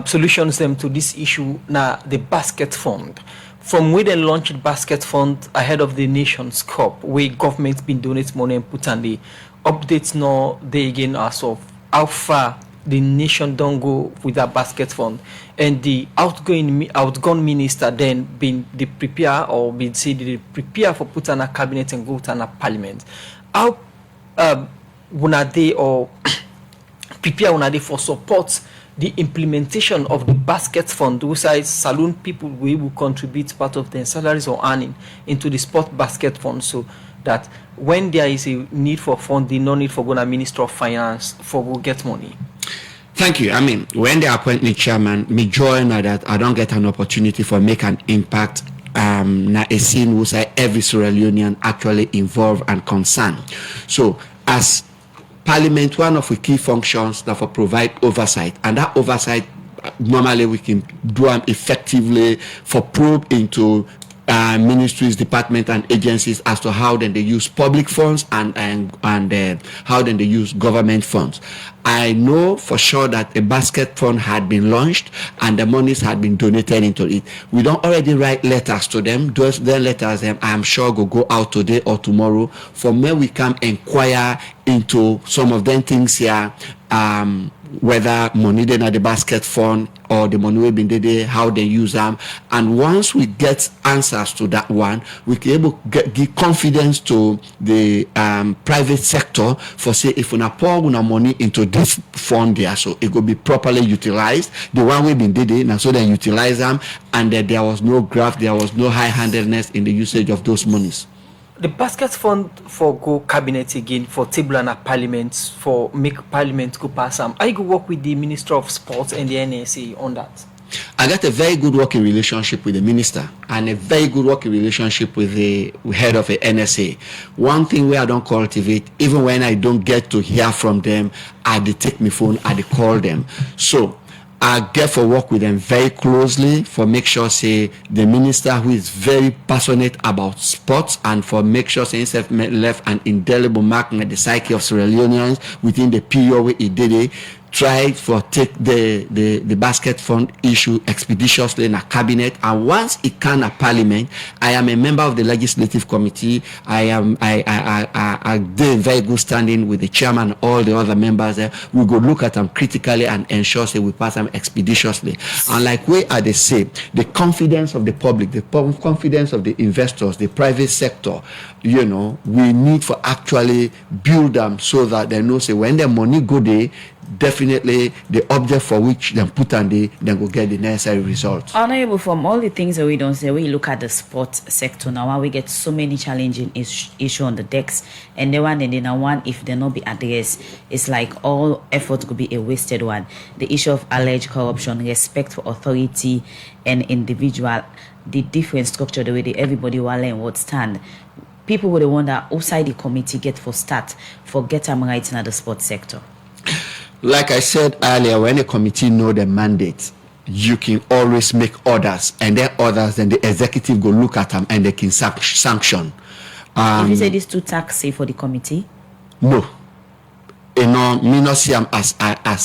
solutions them to this issue now the basket fund. From where they launched basket fund ahead of the Nations Cup, where government's been donating money and put on the updates now they again as of how far the nation don't go with that basket fund, and the outgone minister then been the prepare or been said they prepare for put on a cabinet and go to a parliament. How una they or prepare una they for support the implementation of the basket fund, which is Salone people will contribute part of their salaries or earning into the sport basket fund, so that when there is a need for funding, no need for going to Minister of Finance for go get money.
Thank you. I mean, when they appoint me chairman, me join that I don't get an opportunity for make an impact. Na a scene who say every Sierra Leonean actually involved and concerned. So as Parliament, one of the key functions that for provide oversight, and that oversight normally we can do them effectively for probe into ministries, departments, and agencies as to how then they use public funds and how then they use government funds. I know for sure that a basket fund had been launched and the monies had been donated into it. We don't already write letters to them. Those letters I'm sure will go out today or tomorrow. From where we can inquire into some of them things here. whether money then at the basket fund or the money we been there, how they use them. And once we get answers to that one, we can able give confidence to the private sector for say if we pour una money into this fund there, so it will be properly utilized. The one we been there, and so they utilize them, and that there was no graft, there was no high-handedness in the usage of those monies.
The basket fund for go cabinet again for table and a parliament for make parliament go pass them. I go work with the Minister of Sports and the NSA on that.
I got a very good working relationship with the minister and a very good working relationship with the head of the NSA. One thing where I don't cultivate, even when I don't get to hear from them, I take my phone, I call them. So I get for work with them very closely for make sure say the minister who is very passionate about sports and for make sure say himself left an indelible mark in the psyche of Sierra Leoneans within the period where he did it. Try for take the basket fund issue expeditiously in a cabinet, and once it can a parliament, I am a member of the legislative committee. I did very good standing with the chairman and all the other members there. We go look at them critically and ensure say we pass them expeditiously. And like we are they say, the confidence of the public, the confidence of the investors, the private sector, you know, we need for actually build them so that they know say when their money go there, definitely the object for which they put on the then go get the necessary results.
Honorable, from all the things that we don't say, we look at the sports sector now, we get so many challenging issues on the decks, and the one and then one if they not be addressed, it's like all effort could be a wasted one. The issue of alleged corruption, respect for authority and individual, the different structure, the way everybody will learn what stand. People would wonder outside the committee get for start for get them right in the sports sector.
Like I said earlier, when a committee know the mandate, you can always make orders, and then others, then the executive go look at them and they can sanction.
If you say this too taxi for the committee?
No. You know, me not see them as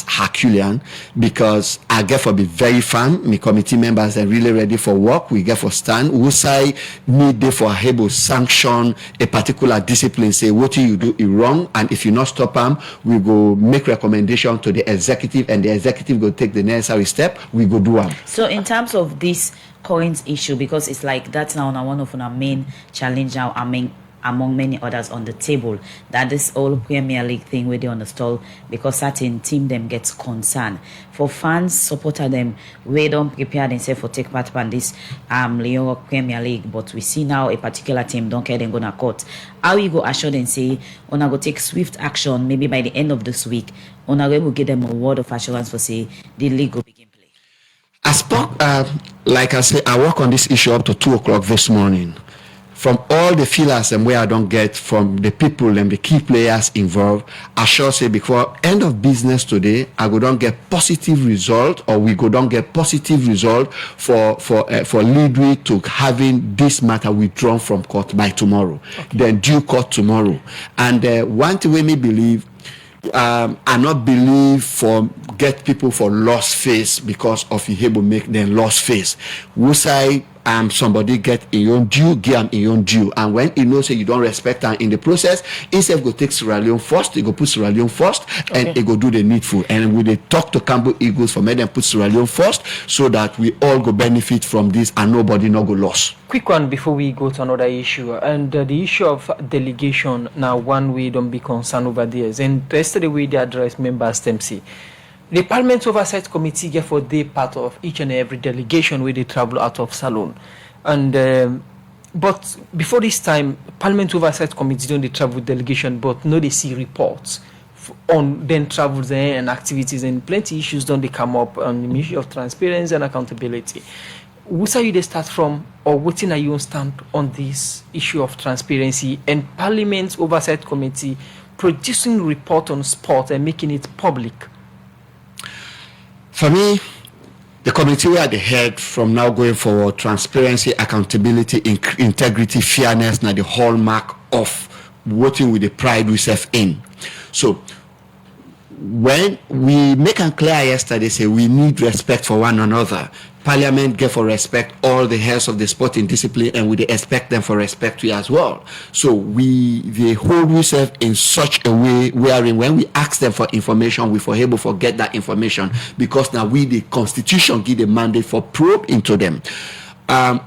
Herculean, because I get for be very firm. My committee members are really ready for work. We get for stand. We say need they for able sanction a particular discipline. Say what you do is wrong, and if you not stop them, we go make recommendation to the executive, and the executive go take the necessary step. We go do them.
So in terms of this current issue, because it's like that's now one of our main challenge now. Among many others on the table, that this whole Premier League thing where they on the stall because certain team them gets concerned. For fans, supporter them, we don't prepare themselves for take part in this Leone Premier League, but we see now a particular team don't care, then gonna court. How you go assure them say, ona go take swift action, maybe by the end of this week, ona will give them a word of assurance for say the league will begin play.
I spoke, like I said, I work on this issue up to 2:00 this morning. From all the feelers and where I don't get from the people and the key players involved, I shall say before end of business today, I go don't get positive result, or we go don't get positive result for Lidwi to having this matter withdrawn from court by tomorrow. Okay. Then due court tomorrow. And one thing we may believe, I not believe for get people for lost face because of you able make them lost face. We say somebody get in own due, give them in own due, and when you know say you don't respect them in the process, instead go take Sierra Leone first, you go put Sierra Leone first, and you go do the needful. And we they talk to Campbell Eagles for make them put Sierra Leone first, so that we all go benefit from this and nobody no go lost.
Quick one before we go to another issue, and the issue of delegation. Now, one way don't be concerned over this, and yesterday we they address members them see. The Parliament Oversight Committee get for they part of each and every delegation where they travel out of Salone. And but before this time, Parliament Oversight Committee don't they travel delegation, but no they see reports on then travels there and activities, and plenty issues don't they come up on the issue of transparency and accountability. Where you they start from, or what are you stand on this issue of transparency and Parliament Oversight Committee producing report on sport and making it public?
For me, the committee we are the head from now going forward, transparency, accountability, integrity, fairness, now the hallmark of working with the pride we serve in. So when we make it clear yesterday, say we need respect for one another. Parliament get for respect all the heads of the sporting discipline, and we expect them for respect to as well. So they hold ourselves in such a way wherein when we ask them for information, we for able to get that information, because now the constitution give the mandate for probe into them.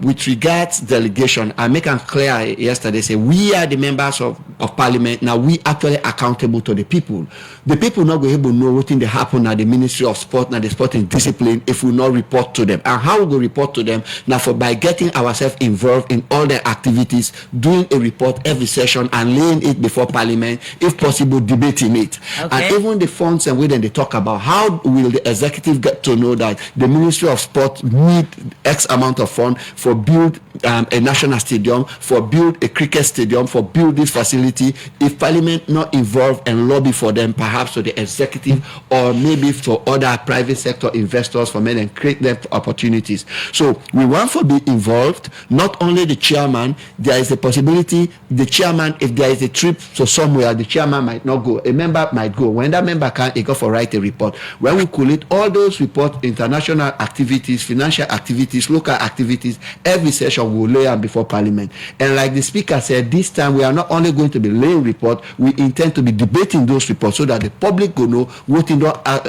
With regards delegation, I make it clear yesterday, say we are the members of parliament. Now we actually accountable to the people. The people not going to know what thing they happen at the Ministry of Sport, now the sporting discipline, if we not report to them. And how we go report to them? Now by getting ourselves involved in all their activities, doing a report every session and laying it before parliament, if possible debating it.
Okay.
And even the funds and when they talk about how will the executive get to know that the Ministry of Sport need X amount of funds for build a national stadium, for build a cricket stadium, for build this facility. If parliament not involved and lobby for them, perhaps to the executive or maybe for other private sector investors for men and create them opportunities. So we want to be involved, not only the chairman. There is a possibility the chairman, if there is a trip to somewhere, the chairman might not go, a member might go. When that member can't, he go for write a report. When we collate all those reports, international activities, financial activities, local activities, every session will lay out before parliament. And like the speaker said, this time we are not only going to be laying report, we intend to be debating those reports so that the public will know what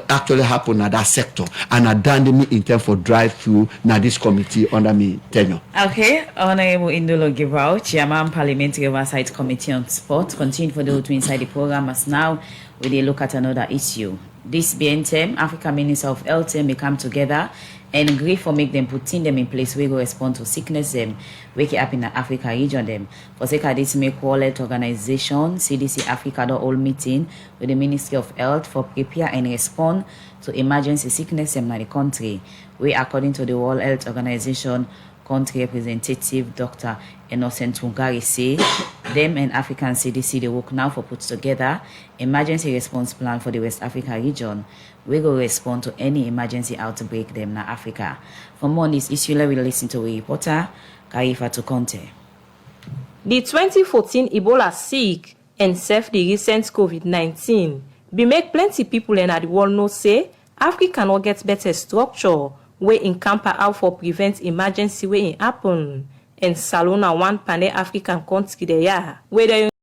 actually happened at that sector, and at me intend for drive through now this committee under me tenure.
Okay, Honorable Indolo Gibrao, Chairman Parliamentary Oversight Committee on Sport, continue for those to inside the program as now we look at another issue. This BNTM, Africa Minister of Health, may come together and agree for make them putting them in place we go respond to sickness them wake up in the Africa region them. For sake of this make World Health Organization, CDC Africa the all meeting with the Ministry of Health for prepare and respond to emergency sickness in the country. We according to the World Health Organization country representative Dr. Innocent Tungari say them and African CDC they work now for put together emergency response plan for the West Africa region. We go respond to any emergency outbreak them na Africa. For more on this issue, we listen to a reporter, Kaifa Tukonte.
The 2014 Ebola sick and self the recent COVID-19 be make plenty people in the world know say Africa no get better structure way in camper out for prevent emergency way in happen. And Salone one pan African country they are where they